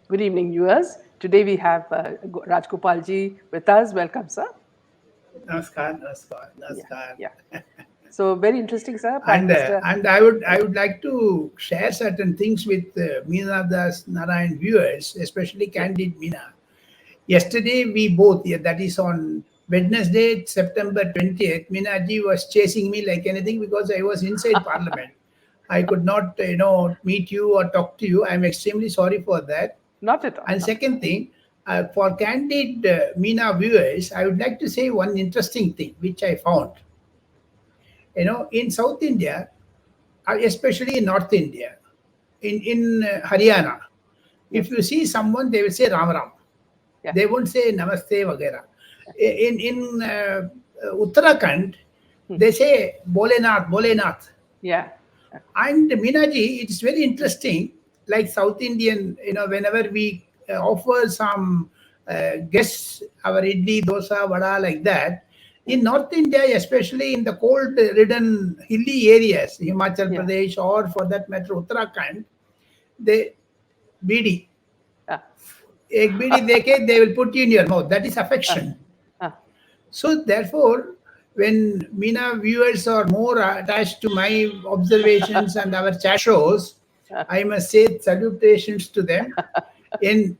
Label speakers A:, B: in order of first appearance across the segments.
A: Good evening, viewers. Today we have Rajagopal ji with us. Welcome, sir.
B: Namaskar, namaskar,
A: Yeah,
B: namaskar.
A: yeah. So very interesting, sir. Prime Minister.
B: And I would like to share certain things with Meena Das Narayan viewers, especially
A: Yeah.
B: Candid Meena. Yesterday we both, yeah, that is on Wednesday, September 20th, Meena ji was chasing me like anything because I was inside Parliament. I could not, meet you or talk to you. I'm extremely sorry for that.
A: Not at all.
B: And second thing, for Candid Meena viewers, I would like to say one interesting thing which I found. In South India, especially in North India, in Haryana,
A: Yes.
B: if you see someone, they will say Ram Ram.
A: Yeah.
B: They won't say Namaste Vagera. In Uttarakhand, they say Bolenath, Bolenath.
A: Yeah.
B: And Minaji, it's very interesting. Like South Indian, whenever we offer some guests our idli, dosa, vada, like that. In North India, especially in the cold-ridden hilly areas, Himachal
A: Yeah.
B: Pradesh, or for that matter, Uttarakhand, they bidi.
A: Ah,
B: Ek bidi deke, they will put you in your mouth. That is
A: ah,
B: affection.
A: ah.
B: So therefore, when Meena viewers are more attached to my observations and our chat shows, I must say salutations to them. In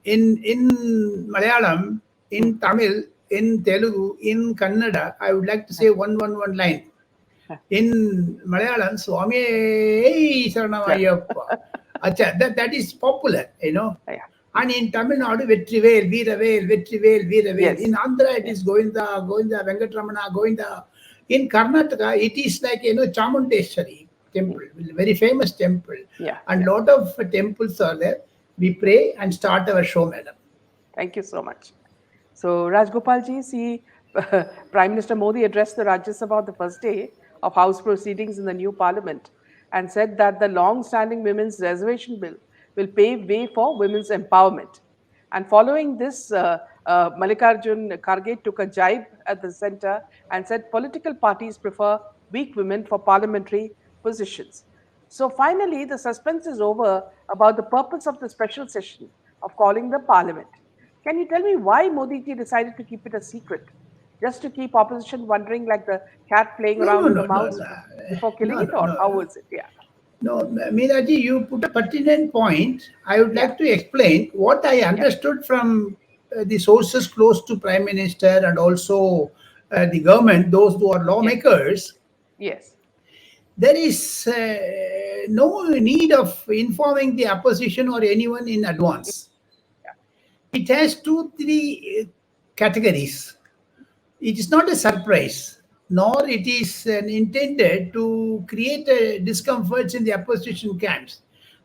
B: Malayalam,
A: Hmm.
B: in Tamil, in Telugu, in Kannada, I would like to say one line. In Malayalam, Swami Saranamayyappa. Acha, that is popular.
A: Yeah.
B: And in Tamil Nadu, Vetrivel, Veeravel, Vetrivel, Veeravel.
A: Yes.
B: In Andhra, it
A: Yeah.
B: is Govinda, Govinda, Venkatramana, Govinda. In Karnataka, it is like, Chamundeshwari temple, very famous temple.
A: Yeah.
B: And
A: Yeah.
B: lot of temples are there. We pray and start our show, madam.
A: Thank you so much. So, Rajagopal ji, see, Prime Minister Modi addressed the Rajya Sabha on the first day of House proceedings in the new Parliament and said that the long standing women's reservation bill will pave way for women's empowerment. And following this, Mallikarjun Kharge took a jibe at the center and said political parties prefer weak women for parliamentary positions. So finally, the suspense is over about the purpose of the special session of calling the parliament. Can you tell me why Modi ji decided to keep it a secret? Just to keep opposition wondering like the cat playing
B: No,
A: around
B: no,
A: with the
B: no, no,
A: mouse
B: no,
A: before killing
B: no,
A: it,
B: no,
A: or
B: no.
A: how was it? Yeah.
B: No, Meeraji, you put a pertinent point. I would
A: Yeah.
B: like to explain what I
A: Yeah.
B: understood from the sources close to Prime Minister and also the government, those who are
A: Yes.
B: lawmakers.
A: Yes.
B: There is no need of informing the opposition or anyone in advance. It has two, three categories. It is not a surprise, nor it is intended to create discomforts in the opposition camps.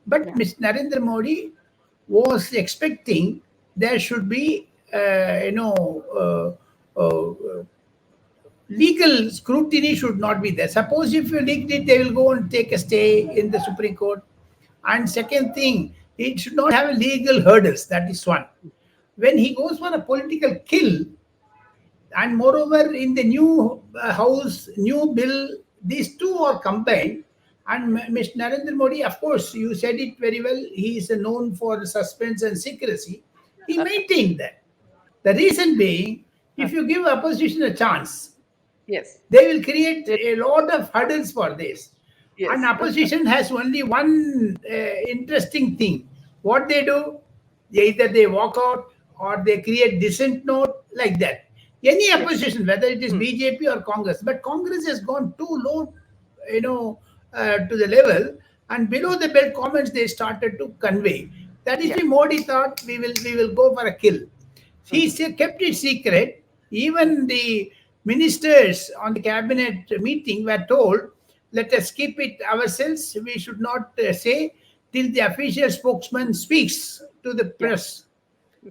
B: But
A: Yeah.
B: Mr. Narendra Modi was expecting there should be, legal scrutiny should not be there. Suppose if you leaked it, they will go and take a stay in the Supreme Court. And second thing, it should not have legal hurdles. That is one. When he goes for a political kill, and moreover in the new house new bill, these two are combined. And Mr. Narendra Modi, of course, you said it very well, he is known for suspense and secrecy. He maintained that. The reason being, if you give opposition a chance,
A: Yes.
B: they will create
A: Yes.
B: a lot of hurdles for this.
A: Yes.
B: And opposition has only one interesting thing. What they do, either they walk out or they create dissent note, like that. Any
A: Yes.
B: opposition, whether it is BJP or Congress, but Congress has gone too low, you know, to the level, and below the belt comments they started to convey. That is
A: Yeah.
B: why Modi thought we will go for a kill. Kept it secret. Even the ministers on the cabinet meeting were told, let us keep it ourselves. We should not say till the official spokesman speaks to the
A: Yeah.
B: press.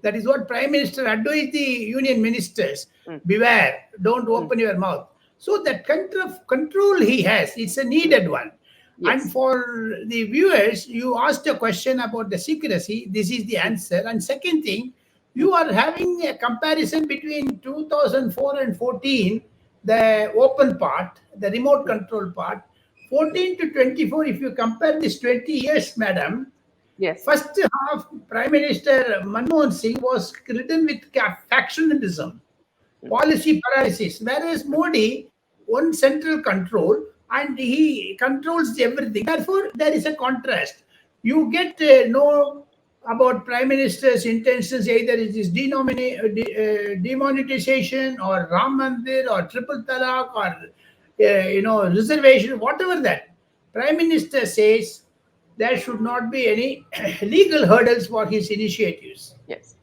B: That is what Prime Minister advised the union ministers.
A: Mm.
B: Beware, don't
A: Mm.
B: open your mouth. So that control he has, it's a needed one. And
A: Yes.
B: for the viewers, you asked a question about the secrecy. This is the answer. And second thing, you are having a comparison between 2004 and 14, the open part, the remote control part. 14 to 24, if you compare this 20 years, madam,
A: Yes.
B: First half, Prime Minister Manmohan Singh was ridden with factionalism,
A: Mm,
B: policy paralysis, whereas
A: mm,
B: Modi one central control and he controls everything. Therefore, there is a contrast. You get know about Prime Minister's intentions, either it is demonetization or Ram Mandir or triple talaq or reservation, whatever that. Prime Minister says there should not be any legal hurdles for his initiatives.
A: yes.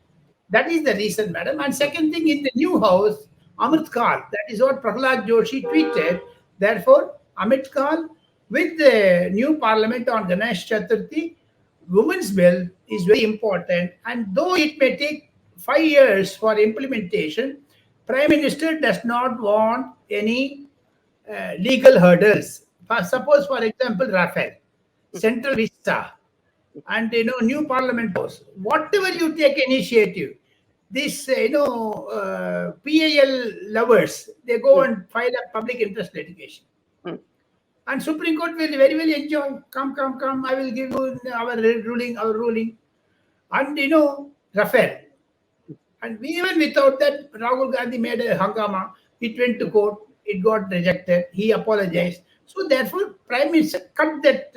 B: That is the reason, madam. And
A: Mm,
B: second thing, in the new house,
A: mm,
B: Amit Kal, that is what Prahlad Joshi tweeted. Therefore, Amit Kal, with the new parliament on Ganesh Chaturthi, women's bill is very important. And though it may take 5 years for implementation, Prime Minister does not want any legal hurdles. Suppose, for example, Rafael,
A: mm,
B: Central Vista, and new parliament house, whatever you take initiative, this PAL lovers, they go
A: mm,
B: and file a public interest litigation,
A: mm,
B: and Supreme Court will very well enjoy. Come, I will give you our ruling. And Rafael, and even without that, Rahul Gandhi made a hangama. It went to
A: mm,
B: court. It got rejected. He
A: yeah.
B: apologized. So therefore, Prime Minister cut that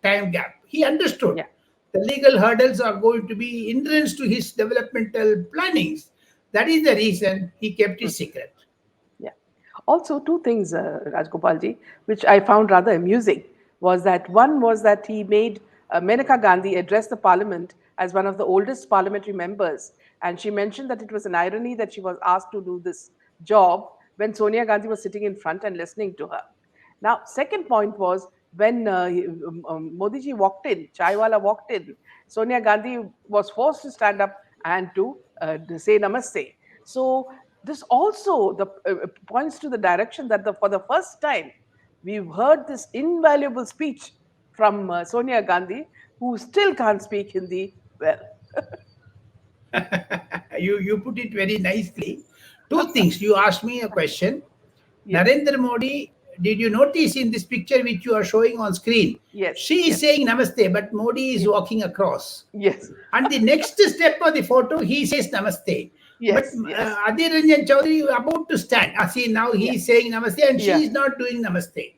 B: time gap. He understood
A: Yeah.
B: the legal hurdles are going to be hindrance to his developmental plannings. That is the reason he kept
A: Mm,
B: it secret.
A: yeah. Also, two things, Rajgopalji, which I found rather amusing, was that one was that he made Maneka Gandhi address the parliament as one of the oldest parliamentary members, and she mentioned that it was an irony that she was asked to do this job when Sonia Gandhi was sitting in front and listening to her. Now, second point was when Modi ji walked in, Chaiwala walked in, Sonia Gandhi was forced to stand up and to say namaste. So this also points to the direction that for the first time we've heard this invaluable speech from Sonia Gandhi, who still can't speak Hindi well.
B: You put it very nicely. Two things. You asked me a question.
A: Yes,
B: Narendra Modi, did you notice in this picture which you are showing on screen?
A: yes,
B: She is
A: yes,
B: saying namaste, but Modi is
A: yes,
B: walking across.
A: yes,
B: And the next step of the photo, he says namaste. But
A: yes, yes,
B: Adir Ranjan Chaudhary about to stand. See, now he
A: yeah,
B: is saying namaste and
A: yeah,
B: she is not doing namaste.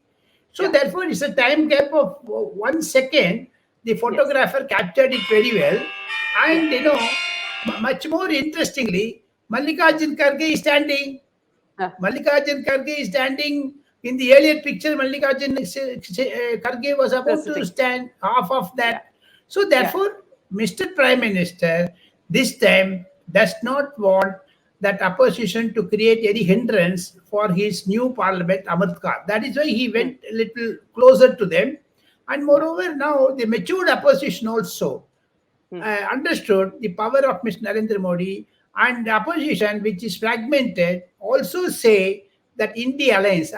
B: So
A: yeah,
B: therefore, it's a time gap of 1 second. The
A: yes,
B: photographer captured it very well.
A: yeah,
B: And much more interestingly, Mallikarjun Kharge is standing.
A: uh,
B: Mallikarjun Kharge is standing. In the earlier picture, Mallikarjun Kharge was
A: still
B: about to
A: sitting.
B: stand, half of
A: Yeah,
B: that. So
A: yeah,
B: therefore, Mr. Prime Minister this time does not want that opposition to create any hindrance for his new parliament, Amritkar. That is why he
A: mm,
B: went a little closer to them. And
A: yeah,
B: moreover, now the matured opposition also
A: mm,
B: understood the power of Mr. Narendra Modi, and the opposition, which is fragmented, also say that in the alliance,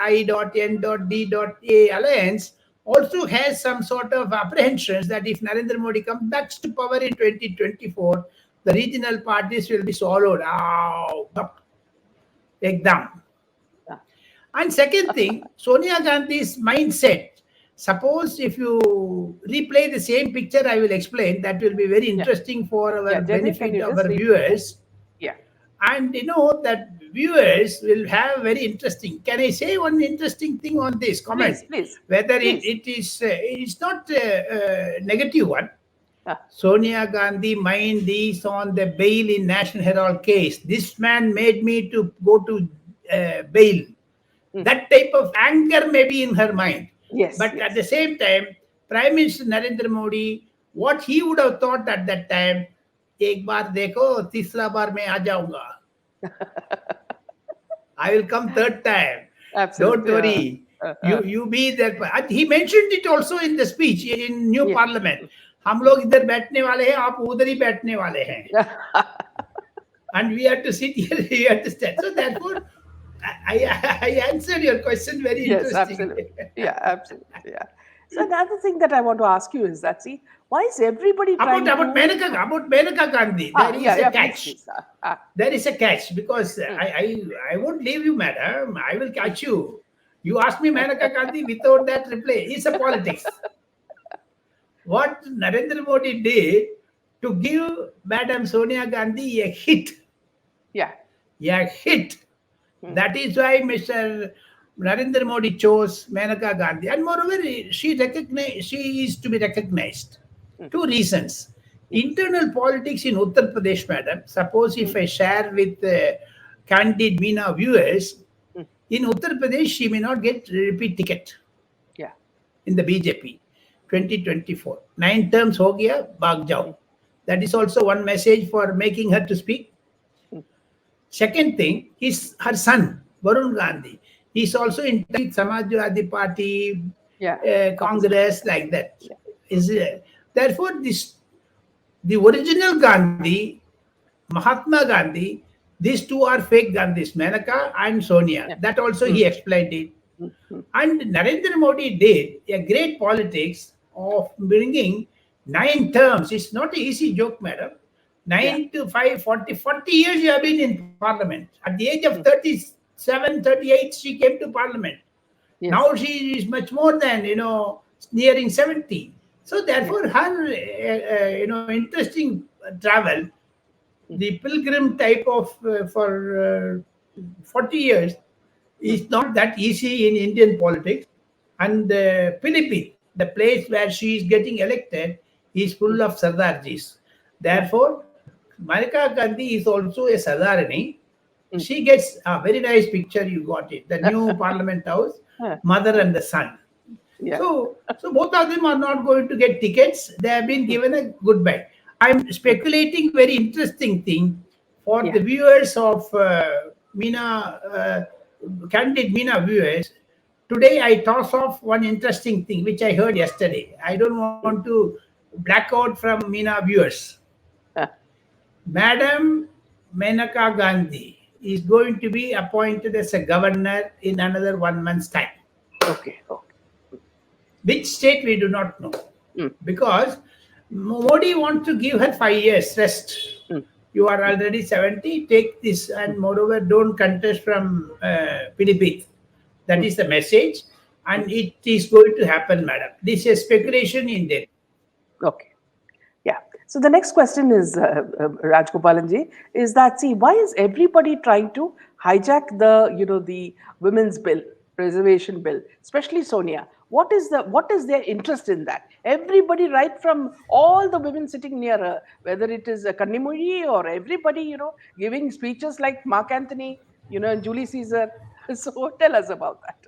B: I.N.D.A alliance, also has some sort of apprehensions that if Narendra Modi comes back to power in 2024, the regional parties will be swallowed up, ekdam.
A: yeah,
B: And second thing, Sonia Gandhi's mindset. Suppose if you replay the same picture, I will explain. That will be very
A: yeah,
B: interesting for
A: yeah.
B: our
A: Jenny, can
B: benefit
A: you
B: of
A: just
B: our
A: read?
B: viewers.
A: Yeah,
B: And that viewers will have very interesting. Can I say one interesting thing on this comment?
A: please, please,
B: Whether
A: please.
B: it's not a negative one.
A: Uh,
B: Sonia Gandhi mind these on the bail in National Herald case. This man made me to go to bail.
A: mm,
B: That type of anger may be in her mind.
A: yes,
B: But at
A: yes.
B: the same time, Prime Minister Narendra Modi, what he would have thought at that time, एक बार देखो तीसरा बार मैं आ जाऊंगा. I will come third time. Don't
A: Absolutely.
B: worry. You be there. And he mentioned it also in the speech in new
A: Yeah.
B: parliament. हम लोग इधर बैठने वाले हैं, आप उधर ही बैठने वाले हैं. And we have to sit here, we have to stand. So therefore, I answered your question very
A: Yes,
B: interesting.
A: absolutely. Yeah, absolutely. Yeah. So another thing that I want to ask you is that, see, why is everybody
B: about
A: trying
B: about
A: to?
B: Menaka about Menaka Gandhi, there
A: Yeah,
B: is a
A: yeah. Please,
B: catch.
A: please.
B: There is a catch because
A: Mm.
B: I won't leave you, madam. I will catch you. You ask me Maneka Gandhi without that reply. It's a politics. what Narendra Modi did to give Madam Sonia Gandhi a hit.
A: Yeah.
B: A hit.
A: Hmm.
B: That is why Mr. Narendra Modi chose Maneka Gandhi. And moreover, she is to be recognized.
A: Hmm.
B: Two reasons.
A: Yes.
B: Internal politics in Uttar Pradesh, madam. Suppose
A: Hmm.
B: if I share with candid Meena viewers,
A: Hmm.
B: in Uttar Pradesh, she may not get repeat ticket
A: Yeah.
B: in the BJP 2024. 9 terms ho gaya, bhag jao.
A: Hmm.
B: That is also one message for making her to speak.
A: Hmm.
B: Second thing is her son, Varun Gandhi. He's also in touch with Samajwadi Party,
A: Yeah. Opposition.
B: Congress, like that.
A: Yeah.
B: Therefore, the original Gandhi, Mahatma Gandhi, these two are fake Gandhis, Maneka and Sonia.
A: Yeah.
B: That also
A: Hmm.
B: he explained it.
A: Hmm. Hmm.
B: And Narendra Modi did a great politics of bringing 9 terms. It's not an easy joke, madam.
A: Yeah.
B: 9 to 5, 40, 40 years you have been in parliament. At the age of
A: Hmm.
B: 37, 38, she came to parliament. Now
A: Yes.
B: she is much more than, nearing 70. So
A: Yeah.
B: therefore, her, interesting travel,
A: Hmm.
B: the pilgrim type of for 40 years
A: Hmm.
B: is not that easy in Indian politics. And Philippines, the place where she is getting elected, is
A: Hmm.
B: full of Sardarjis.
A: Yeah.
B: Therefore, Maneka Gandhi is also a Sardarani.
A: Hmm.
B: She gets a very nice picture. You got it. The new Parliament House,
A: Huh.
B: mother
A: Huh.
B: and the son.
A: Yeah.
B: So both of them are not going to get tickets. They have been
A: Hmm.
B: given a goodbye. I'm
A: Hmm.
B: speculating very interesting thing for
A: Yeah.
B: the viewers of Meena, candid Meena viewers. Today I toss off one interesting thing which I heard yesterday. I don't want
A: Hmm.
B: to black out from Meena viewers.
A: Huh.
B: Madam Maneka Gandhi is going to be appointed as a governor in another 1 month's time.
A: Okay. Okay.
B: Which state we do not know.
A: Hmm.
B: Because Modi wants to give her 5 years rest.
A: Hmm.
B: You are
A: Hmm.
B: already 70, take this,
A: Hmm.
B: and moreover, don't contest from Philippines. That
A: Hmm.
B: is the message,
A: Hmm.
B: and it is going to happen, madam. This is speculation in there.
A: Okay. Yeah. So the next question is, Rajgopalanji, is that, see, why is everybody trying to hijack the women's bill, reservation bill, especially Sonia? What is their interest in that? Everybody, right from all the women sitting near her, whether it is a Kannimuri or everybody, giving speeches like Mark Antony, and Julie Caesar. So tell us about that.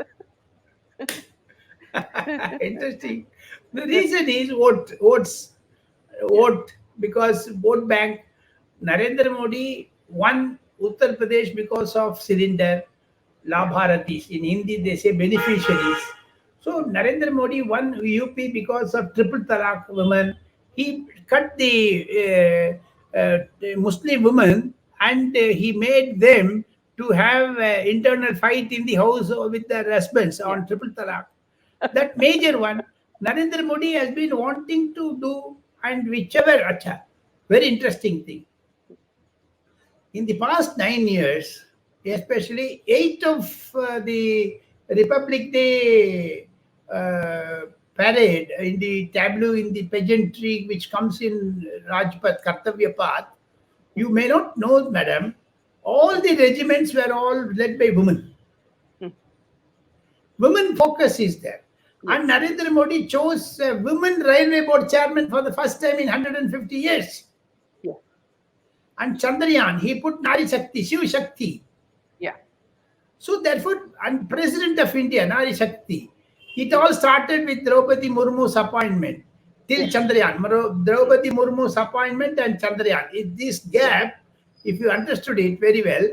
B: Interesting. The reason is vote, because vote bank. Narendra Modi won Uttar Pradesh because of cylinder,
A: Yeah.
B: Labharatis. In Hindi, they say beneficiaries. So Narendra Modi won UP because of triple talaq women. He cut the Muslim women, and he made them to have internal fight in the house with their husbands
A: Yeah.
B: on triple talaq. That major one, Narendra Modi has been wanting to do, and whichever, acha, very interesting thing. In the past 9 years, especially 8 of the Republic Day parade, in the tableau, in the pageantry which comes in Rajpath, Kartavya Path, you may not know, madam, all the regiments were all led by women.
A: Hmm.
B: Women focus is there. And
A: Yes.
B: Narendra Modi chose a women railway board chairman for the first time in 150 years.
A: Yeah.
B: And Chandrayaan, he put Nari Shakti, Shiv Shakti.
A: Yeah.
B: So therefore, and President of India, Nari Shakti, it all started with Draupadi Murmu's appointment till
A: Yes.
B: Chandrayaan. Draupadi Murmu's appointment and Chandrayaan. In this
A: Yeah.
B: gap, if you understood it very well,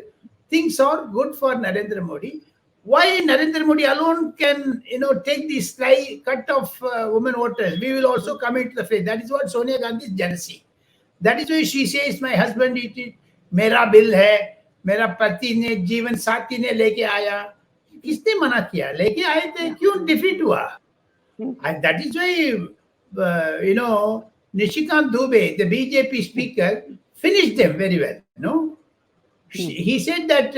B: things are good for Narendra Modi. Why Narendra Modi alone can, take this sly cut of women voters? We will also come into the faith. That is what Sonia Gandhi's jealousy. That is why she says, my husband, it मेरा bill है, मेरा पति ने जीवन साथी ने लेके आया. किसने मना किया? लेके आए थे,
A: Yeah.
B: क्यों डिफीट हुआ?
A: Hmm.
B: And that is why, Nishikant Dubey, the BJP
A: Hmm.
B: speaker, finished them very well. No,
A: Hmm.
B: he said that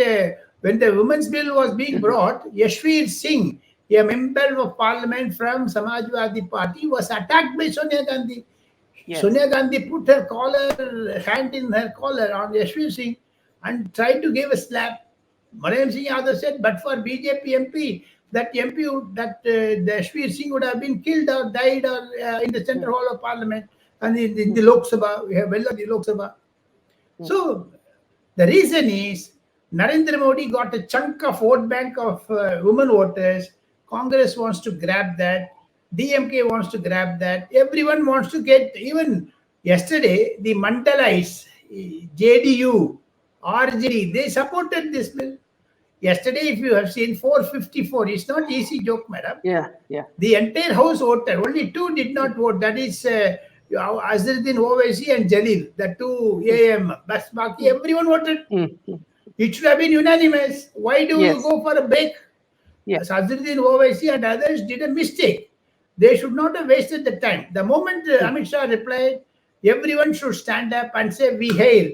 B: when the women's bill was being brought, Yashveer Singh, a member of parliament from Samajwadi Party was attacked by Sonia Gandhi.
A: Yes.
B: Sonia Gandhi put her hand in her collar on Yashwir Singh and tried to give a slap. Mulayam Singh Yadav said, but for BJP MP, that MP, the Yashwir Singh would have been killed or died or in the
A: Mm,
B: central hall of parliament and in
A: mm,
B: the Lok Sabha. We have well of the Lok Sabha.
A: mm,
B: So the reason is Narendra Modi got a chunk of vote bank of women voters. Congress wants to grab that. DMK wants to grab that. Everyone wants to get. Even yesterday, the Mandalites, JDU, RJD, they supported this bill. Yesterday, if you have seen 454, it's not easy joke, madam.
A: yeah, yeah.
B: The entire house voted. Only two did not vote. That is Azruddin Owaisi and Jalil, the two
A: Mm,
B: AM. Bas Baki,
A: mm,
B: everyone voted.
A: mm.
B: It should have been unanimous. Why do you
A: Yes,
B: go for a break?
A: yeah,
B: Azruddin Owaisi and others did a mistake. They should not have wasted the time. The moment
A: mm,
B: Amit Shah replied, everyone should stand up and say, we hail.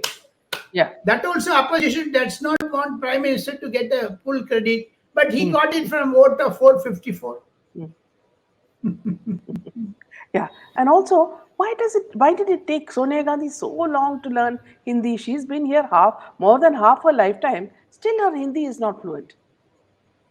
A: yeah.
B: That also opposition does not want Prime Minister to get a full credit, but he
A: Mm,
B: got it from vote of 454.
A: mm. Yeah, and also, why did it take Sonia Gandhi so long to learn Hindi? She's been here more than half her lifetime. Still, her Hindi is not fluent.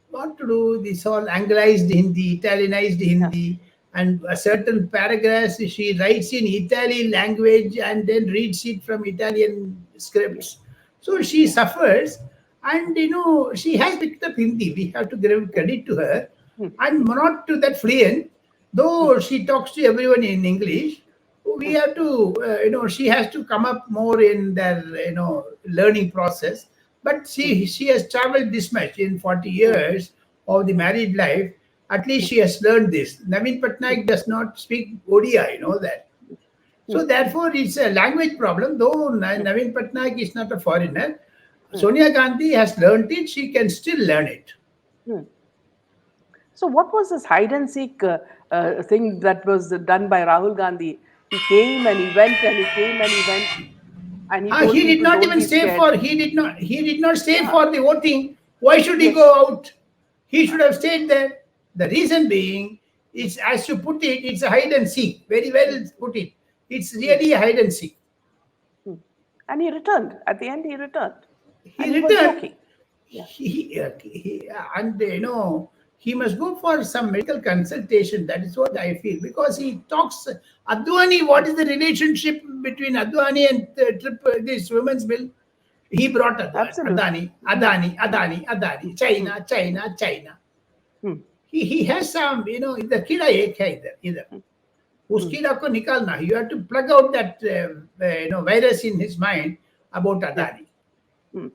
B: What to do? This all Anglicized Hindi, Italianized
A: Yeah,
B: Hindi, and a certain paragraphs she writes in Italian language and then reads it from Italian
A: yeah,
B: scripts. So she
A: yeah,
B: suffers, and she has picked up Hindi. We have to give
A: mm,
B: credit to her,
A: mm,
B: and not to that fluent.
A: mm,
B: Though she talks to everyone in English, we
A: mm,
B: have to, she has to come up more in their, learning process. But
A: mm,
B: she has traveled this much in 40
A: mm,
B: years of the
A: mm,
B: married life. At least
A: mm,
B: she has learned this. Naveen
A: mm,
B: Patnaik does not speak Odia, you know that.
A: mm,
B: So therefore, it's a language problem. Though
A: mm,
B: Naveen Patnaik is not a foreigner,
A: mm,
B: Sonia Gandhi has learned it. She can still learn it.
A: mm. So, what was this hide and seek thing that was done by Rahul Gandhi? He came and he went and he came and he went and he told
B: He did
A: people,
B: not
A: don't
B: even
A: be
B: stay
A: scared.
B: for he did not stay
A: Yeah,
B: for the voting. Why should he
A: yes.
B: go out? He
A: Uh,
B: should have stayed there. The reason being is, as you put it, it's a hide and seek. Very
A: mm,
B: well put it. It's
A: mm,
B: really a hide and seek.
A: mm. And he returned. At the end, he returned. And
B: He
A: he was
B: returned.
A: joking. Yeah.
B: And he must go for some medical consultation. That is what I feel, because he talks Advani. What is the relationship between Advani and this women's bill? He brought
A: Absolutely.
B: Adani,
A: Hmm.
B: Adani, Adani, Adani,
A: Hmm.
B: China, China, China.
A: Hmm.
B: He has some, the कीड़ा एक है इधर
A: Hmm.
B: उस
A: Hmm.
B: कीड़ा को निकालना. You have to plug out that virus in his mind about
A: Yeah.
B: Adani.
A: Hmm.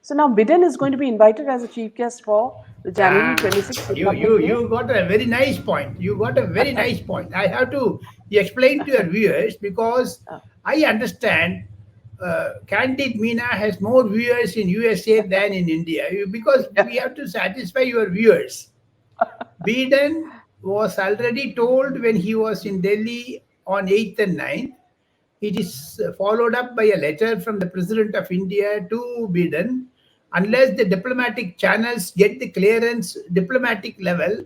A: So now Biden is going to be invited as a chief guest for the January
B: Ah,
A: 26th
B: you you
A: Republic Day.
B: you got a very nice point. You got a very nice point. I have to explain to your viewers, because
A: Uh,
B: I understand Candid Meena has more viewers in USA than in India. Because
A: yeah.
B: we have to satisfy your viewers. Biden was already told when he was in Delhi on 8th and 9th. It is followed up by a letter from the President of India to Biden. Unless the diplomatic channels get the clearance, diplomatic level,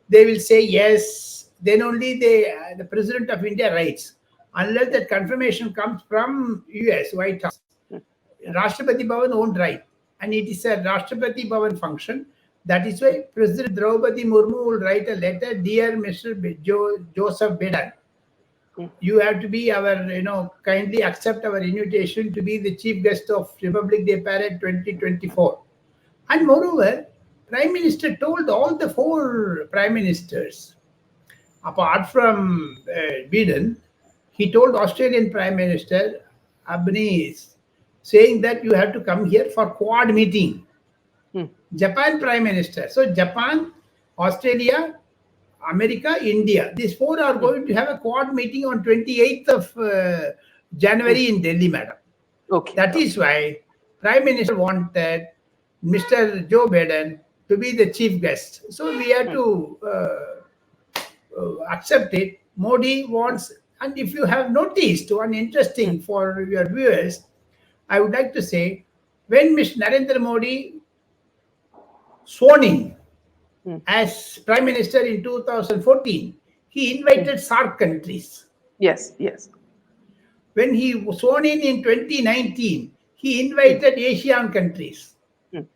B: they will say yes. Then only the President of India writes. Unless that confirmation comes from US, White House,
A: Yeah.
B: Rashtrapati Bhavan won't write. And it is a Rashtrapati Bhavan function. That is why President Draupadi Murmu will write a letter, dear Mr. Joseph Biden,
A: Hmm.
B: you have to be our, kindly accept our invitation to be the chief guest of Republic Day Parade 2024. And moreover, Prime Minister told all the four prime ministers, apart from Biden, he told Australian Prime Minister Albanese, saying that you have to come here for Quad meeting.
A: Hmm.
B: Japan Prime Minister. So Japan, Australia, America, India. These four are
A: Hmm.
B: going to have a Quad meeting on 28th of
A: Hmm.
B: January in Delhi, madam.
A: Okay.
B: That
A: Okay.
B: is why Prime Minister wanted Mr. Joe Biden to be the chief guest. So we have
A: Hmm.
B: to accept it. Modi wants, and if you have noticed one
A: Hmm.
B: interesting for your viewers, I would like to say, when Mr. Narendra Modi sworn in, as Prime Minister in 2014, he
A: mm.
B: invited SARC countries.
A: Yes, yes.
B: When he was sworn in 2019, he
A: Mm,
B: invited Asian countries.
A: mm,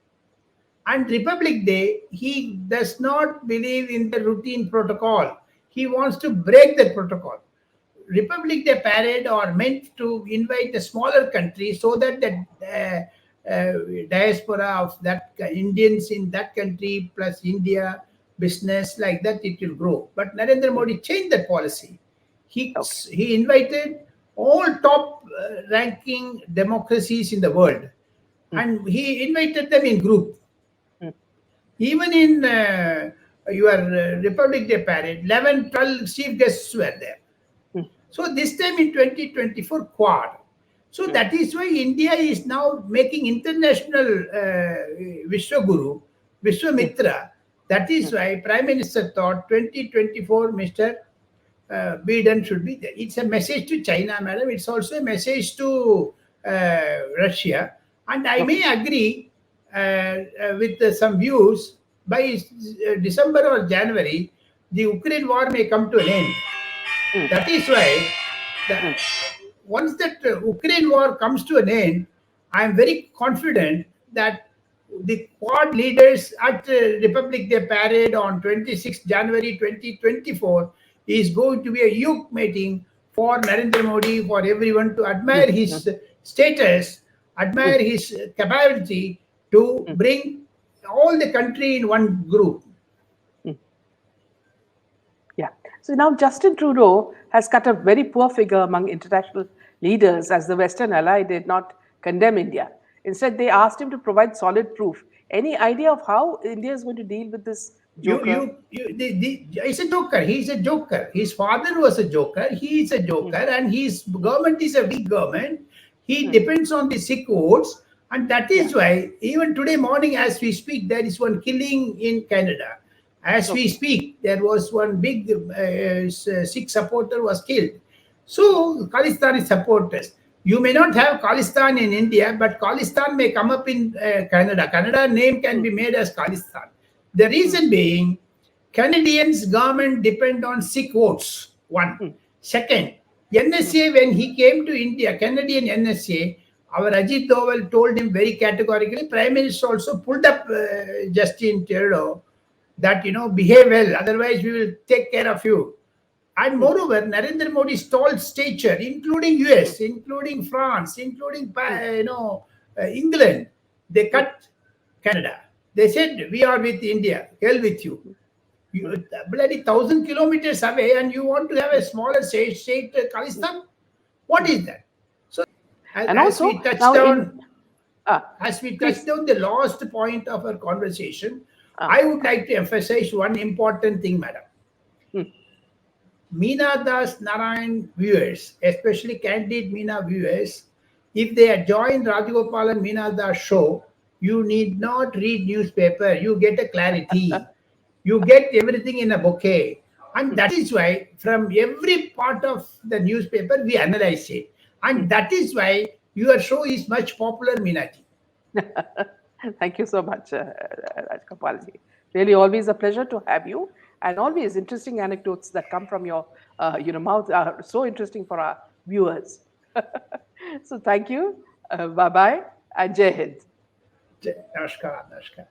B: And Republic Day, he does not believe in the routine protocol. He wants to break that protocol. Republic Day parade are meant to invite the smaller countries so that the diaspora of that Indians in that country plus India business like that it will grow. But Narendra
A: mm.
B: Modi changed that policy. He
A: Okay.
B: he invited all top ranking democracies in the world,
A: Mm,
B: and he invited them in group.
A: mm,
B: Even in your Republic Day parade, 11, 12 chief guests were there.
A: mm,
B: So this time in 2024 Quad. So
A: mm,
B: that is why India is now making international Vishwaguru,
A: mm,
B: Vishwamitra. That is
A: mm,
B: why Prime Minister thought 2024 Mr. Biden should be there. It's a message to China, madam. It's also a message to Russia. And I
A: okay.
B: may agree with some views by December or January, the Ukraine war may come to an end.
A: Mm,
B: That is why the,
A: mm,
B: once that Ukraine war comes to an end, I am very confident that the Quad leaders at Republic Day parade on 26th January 2024 is going to be a youth meeting for Narendra Modi, for everyone to
A: mm,
B: admire
A: mm,
B: his status,
A: mm,
B: admire his capability to
A: mm,
B: bring all the country in one group.
A: mm. Yeah. So now Justin Trudeau has cut a very poor figure among international leaders as the Western ally did not condemn India. Instead, they asked him to provide solid proof. Any idea of how India is going to deal with this joker?
B: He's a joker. He's a joker. His father was a joker. He is a
A: Mm,
B: joker, and his government is a weak government. He
A: mm,
B: depends on the Sikh votes, and that
A: yeah.
B: is why even today morning, as we speak, there is one killing in Canada. As we
A: Okay.
B: speak, there was one big Sikh supporter was killed. So Khalistani supporters. You may not have Khalistan in India, but Khalistan may come up in Canada. Canada name can
A: Mm,
B: be made as Khalistan. The
A: mm,
B: reason being, Canadians government depend on Sikh votes. One.
A: mm,
B: Second,
A: mm,
B: NSA when he came to India, Canadian NSA, our Ajit Doval told him very categorically. Prime Minister also pulled up Justin Trudeau that behave well, otherwise we will take care of you. And
A: mm,
B: moreover, Narendra Modi's tall stature, including US,
A: mm,
B: including France, including
A: mm,
B: England, they
A: mm,
B: cut Canada. They said, "We are with India. Hell with you. You
A: mm,
B: bloody 1,000 kilometers away, and you want to have a
A: mm,
B: smaller state,
A: mm,
B: Khalistan? What
A: mm.
B: is that?" So,
A: And
B: as
A: also
B: we touched
A: now in
B: down, as we touched
A: please.
B: down the last point of our conversation,
A: Uh,
B: I would like to emphasize one important thing, madam.
A: mm,
B: Meena Das Narayan viewers, especially candid Meena viewers, if they had joined Rajagopalan Meena Das show, you need not read newspaper. You get a clarity. You get everything in a bouquet. And
A: mm,
B: that is why from every part of the newspaper, we analyze it. And
A: mm.
B: that is why your show is much popular, Meenaji.
A: Thank you so much, Rajgopalji. Really, always a pleasure to have you, and always interesting anecdotes that come from your, mouth are so interesting for our viewers. So, thank you. Bye bye, and Jai Hind.
B: Namaskar, namaskar.